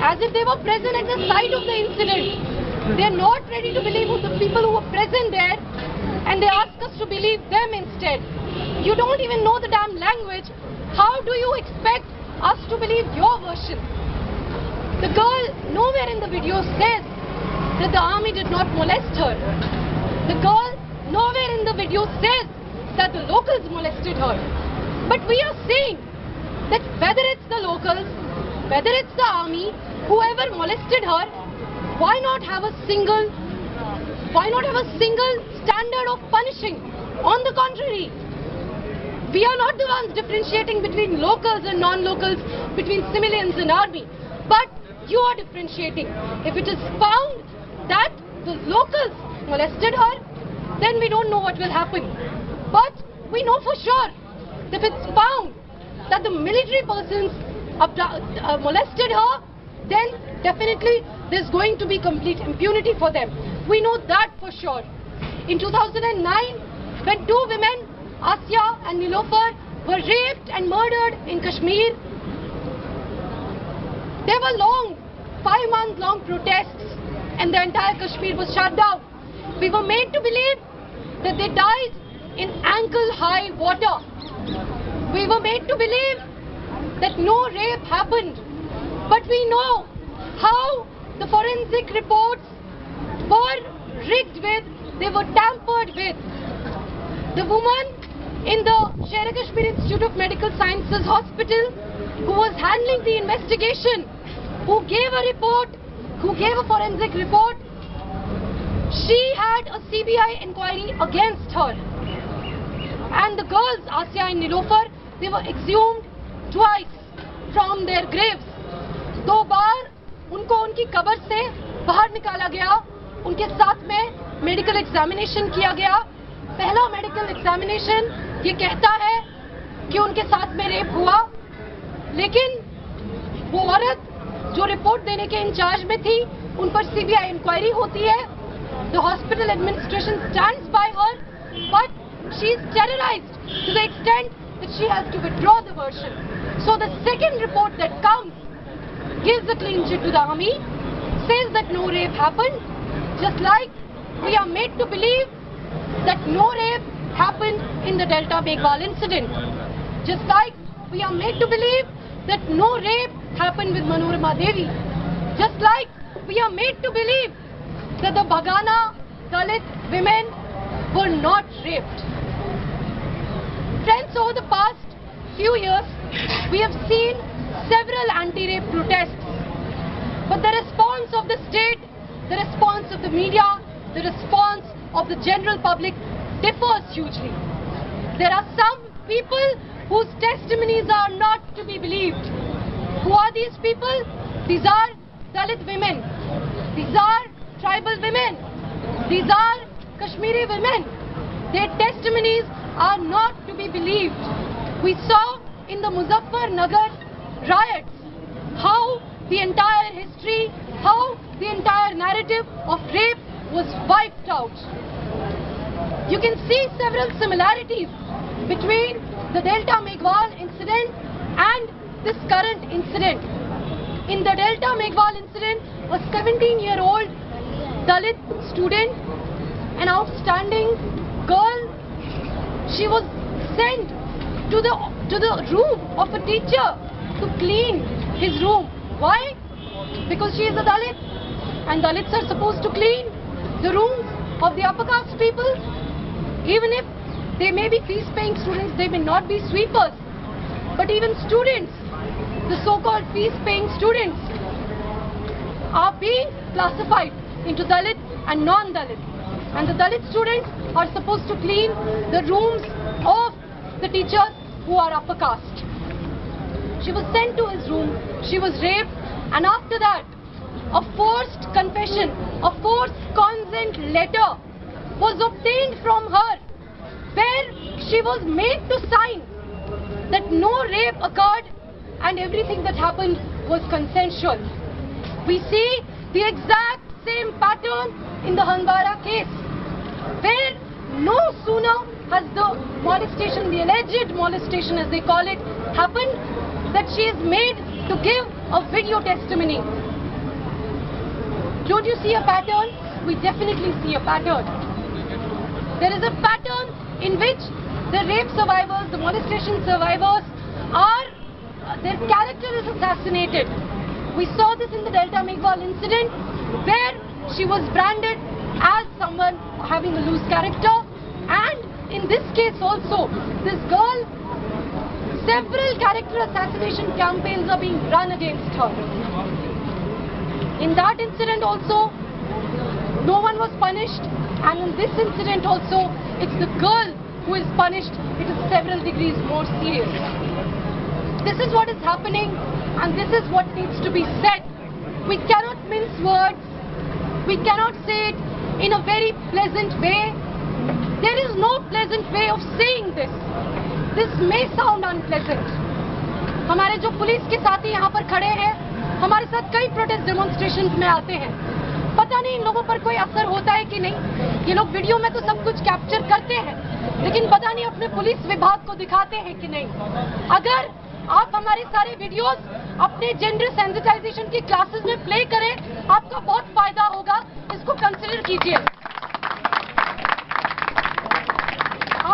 as if they were present at the site of the incident. They're not ready to believe the people who were present there, and they ask us to believe them instead. You don't even know the damn language. How do you expect us to believe your version? The girl nowhere in the video says that the army did not molest her. The girl nowhere in the video says that the locals molested her. But we are saying that whether it's the locals, whether it's the army, whoever molested her, why not have a single standard of punishing? On the contrary, we are not the ones differentiating between locals and non-locals, between civilians and army. But you are differentiating. If it is found that the locals molested her, then we don't know what will happen. But we know for sure that if it's found that the military persons molested her, then definitely there's going to be complete impunity for them. We know that for sure. In 2009, when two women, Asya and Nilofer, were raped and murdered in Kashmir, there were 5-month-long protests, and the entire Kashmir was shut down. We were made to believe that they died in ankle-high water. We were made to believe that no rape happened. But we know how the forensic reports were rigged with, they were tampered with. The woman in the Sher Kashmir Institute of Medical Sciences Hospital who was handling the investigation, who gave a report, who gave a forensic report, she had a CBI inquiry against her. And the girls, Asya and Nilofer, they were exhumed twice from their graves. 2 बार उनको उनकी कब्र से बाहर निकाला गया, उनके साथ में मेडिकल एग्जामिनेशन किया गया. पहला मेडिकल एग्जामिनेशन ये कहता है कि उनके साथ में रेप हुआ, लेकिन वो औरत जो रिपोर्ट देने के इंचार्ज में थी, उन पर सीबीआई इंक्वायरी होती है. The hospital administration stands by her, but she is terrorized to the extent that she has to withdraw the version. So the second report that comes gives a clean chit to the army, says that no rape happened, just like we are made to believe that no rape happened in the Delta Megwal incident. Just like we are made to believe that no rape happened with Manorama Devi. Just like we are made to believe that the Bhagana Dalit women were not raped. Friends, over the past few years, we have seen several anti-rape protests. But the response of the state, the response of the media, the response of the general public differs hugely. There are some people whose testimonies are not to be believed. Who are these people? These are Dalit women. These are tribal women. These are Kashmiri women. Their testimonies are not to be believed. We saw in the Muzaffarnagar riots how the entire history, how the entire narrative of rape was wiped out. You can see several similarities between the Delta Megwal incident and this current incident. In the Delta Megwal incident, a 17-year-old Dalit student, an outstanding girl, she was sent to the room of a teacher to clean his room. Why? Because she is a Dalit, and Dalits are supposed to clean the rooms of the upper caste people. Even if they may be fees-paying students, they may not be sweepers. But even students, the so-called fees-paying students, are being classified into Dalit and non-Dalit. And the Dalit students are supposed to clean the rooms of the teachers who are upper caste. She was sent to his room, she was raped, and after that, a forced confession, a forced consent letter was obtained from her, where she was made to sign that no rape occurred and everything that happened was consensual. We see the exact same pattern in the Handwara case, where no sooner has the molestation, the alleged molestation as they call it, happened, that she is made to give a video testimony. Don't you see a pattern? We definitely see a pattern. There is a pattern in which the rape survivors, the molestation survivors their character is assassinated. We saw this in the Delta Meghalaya incident where she was branded as someone having a loose character, and in this case also, this girl, several character assassination campaigns are being run against her. In that incident also, no one was punished, and in this incident also, it's the girl who is punished. It is several degrees more serious. This is what is happening, and this is what needs to be said. We cannot mince words. We cannot say it in a very pleasant way. There is no pleasant way of saying this. This may sound unpleasant. हमारे जो police के साथी यहाँ पर खड़े हैं, हमारे साथ कई प्रोटेस्ट डेमोन्स्ट्रेशन में आते हैं. पता नहीं इन लोगों पर कोई असर होता है कि नहीं. ये लोग वीडियो में तो सब कुछ कैप्चर करते हैं, लेकिन पता नहीं अपने पुलिस विभाग को दिखाते हैं कि नहीं. अगर आप हमारे सारे वीडियोस अपने जेंडर सेंसिटाइजेशन की क्लासेस में प्ले करें, आपका बहुत फायदा होगा. इसको कंसिडर कीजिए.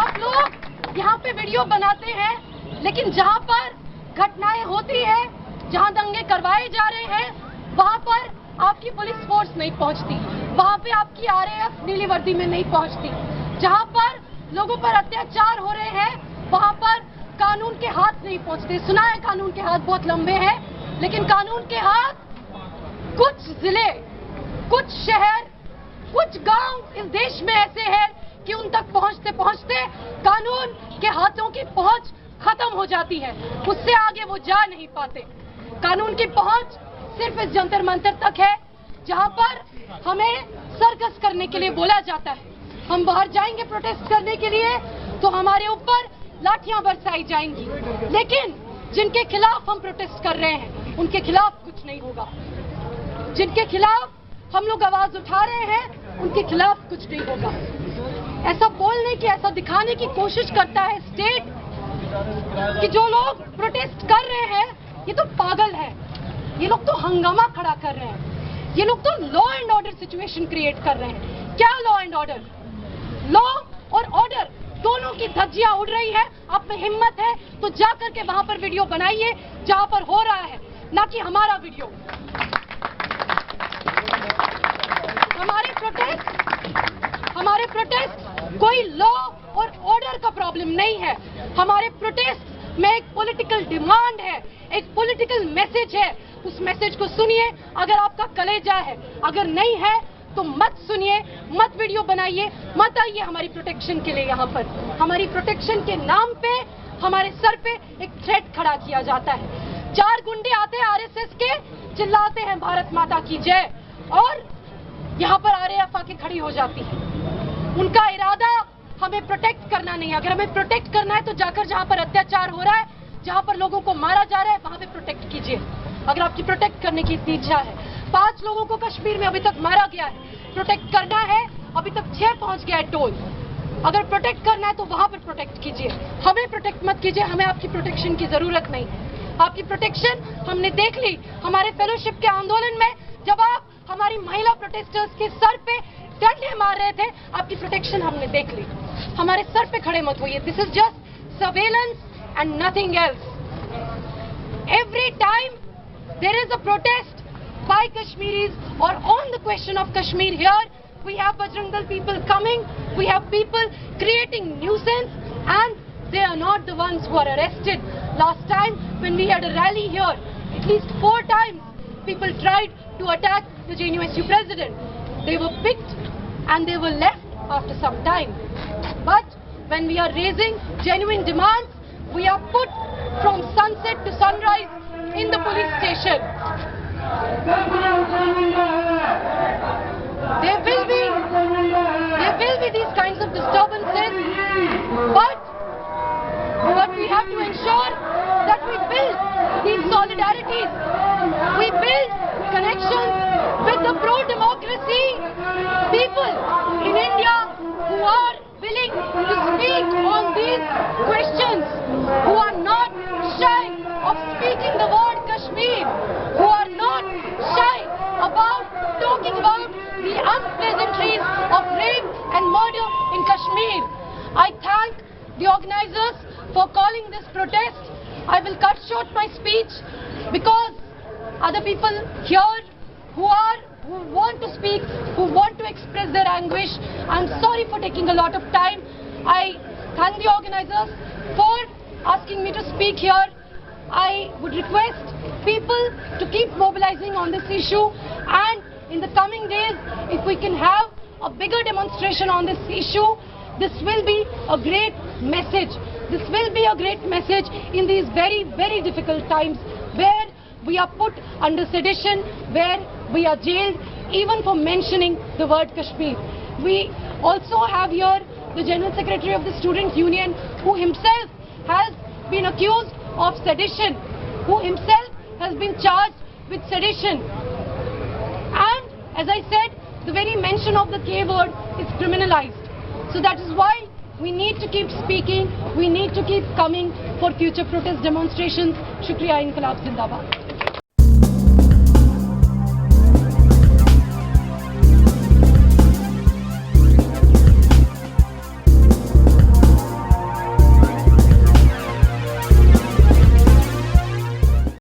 आप लोग यहाँ पे वीडियो बनाते हैं, लेकिन जहाँ पर घटनाएं होती है, जहाँ दंगे करवाए जा रहे हैं, वहाँ पर आपकी पुलिस फोर्स नहीं पहुँचती. वहाँ पे आपकी RAF नीली वर्दी में नहीं पहुँचती. जहाँ पर लोगों पर अत्याचार हो रहे हैं, वहाँ पर कानून के हाथ नहीं पहुंचते. सुना है कानून के हाथ बहुत लंबे हैं, लेकिन कानून के हाथ कुछ जिले, कुछ शहर, कुछ गांव इस देश में ऐसे हैं कि उन तक पहुंचते पहुंचते कानून के हाथों की पहुंच खत्म हो जाती है. उससे आगे वो जा नहीं पाते. कानून की पहुंच सिर्फ इस जंतर मंतर तक है, जहां पर हमें सर्कस करने के लिए बोला जाता है. हम बाहर जाएंगे प्रोटेस्ट करने के लिए तो हमारे ऊपर लाठियां बरसाई जाएंगी, लेकिन जिनके खिलाफ हम प्रोटेस्ट कर रहे हैं उनके खिलाफ कुछ नहीं होगा. जिनके खिलाफ हम लोग आवाज उठा रहे हैं उनके खिलाफ कुछ नहीं होगा. ऐसा बोलने की, ऐसा दिखाने की कोशिश करता है स्टेट कि जो लोग प्रोटेस्ट कर रहे हैं ये तो पागल है, ये लोग तो हंगामा खड़ा कर रहे हैं, ये लोग तो law and order situation create कर रहे हैं. क्या लॉ एंड ऑर्डर? लॉ और ऑर्डर दोनों की धज्जियां उड़ रही है. आप में हिम्मत है तो जा करके वहां पर वीडियो बनाइए जहां पर हो रहा है, ना कि हमारा वीडियो. हमारे प्रोटेस्ट कोई लॉ और ऑर्डर का प्रॉब्लम नहीं है. हमारे प्रोटेस्ट में एक पॉलिटिकल डिमांड है, एक पॉलिटिकल मैसेज है. उस मैसेज को सुनिए अगर आपका कलेजा है. अगर नहीं है तो मत सुनिए, मत वीडियो बनाइए, मत आइए हमारी प्रोटेक्शन के लिए. यहाँ पर हमारी प्रोटेक्शन के नाम पे हमारे सर पे एक थ्रेट खड़ा किया जाता है. 4 गुंडे आते हैं RSS के, चिल्लाते हैं भारत माता की जय, और यहाँ पर RAF आके खड़ी हो जाती है. उनका इरादा हमें प्रोटेक्ट करना नहीं है. अगर हमें प्रोटेक्ट करना है तो जाकर जहाँ पर अत्याचार हो रहा है, जहाँ पर लोगों को मारा जा रहा है, वहां पे प्रोटेक्ट कीजिए. अगर आपकी प्रोटेक्ट करने की इतनी इच्छा है. 5 लोगों को कश्मीर में अभी तक मारा गया है. प्रोटेक्ट करना है, अभी तक 6 पहुंच गया है टोल. अगर प्रोटेक्ट करना है तो वहां पर प्रोटेक्ट कीजिए. हमें प्रोटेक्ट मत कीजिए. हमें आपकी प्रोटेक्शन की जरूरत नहीं. आपकी प्रोटेक्शन हमने देख ली हमारे फेलोशिप के आंदोलन में, जब आप हमारी महिला प्रोटेस्टर्स के सर पे डंडे मार रहे थे. आपकी प्रोटेक्शन हमने देख ली. हमारे सर पे खड़े मत होइए. This is just surveillance and nothing else. Every time there is a protest by Kashmiris or on the question of Kashmir here, we have Bajrang Dal people coming, we have people creating nuisance, and they are not the ones who are arrested. Last time when we had a rally here, at least 4 times people tried to attack the JNUSU president. They were picked and they were left after some time. But when we are raising genuine demands, we are put from sunset to sunrise in the police station. There will be these kinds of disturbances, but we have to ensure that we build these solidarities. We build connections with the pro-democracy people in India who are willing to speak on these questions, who are not shy of speaking the word Kashmir, who are not shy about talking talking about the unpleasantries of rape and murder in Kashmir. I thank the organizers for calling this protest. I will cut short my speech because other people here who want to speak, who want to express their anguish. I'm sorry for taking a lot of time. I thank the organizers for asking me to speak here. I would request people to keep mobilizing on this issue, and in the coming days, if we can have a bigger demonstration on this issue, this will be a great message. This will be a great message in these very, very difficult times where we are put under sedition, where we are jailed even for mentioning the word Kashmir. We also have here the General Secretary of the Student Union, who himself has been accused of sedition, who himself has been charged with sedition. And as I said, the very mention of the K word is criminalized. So that is why we need to keep speaking, we need to keep coming for future protest demonstrations. Shukriya, Inqilab Zindabad.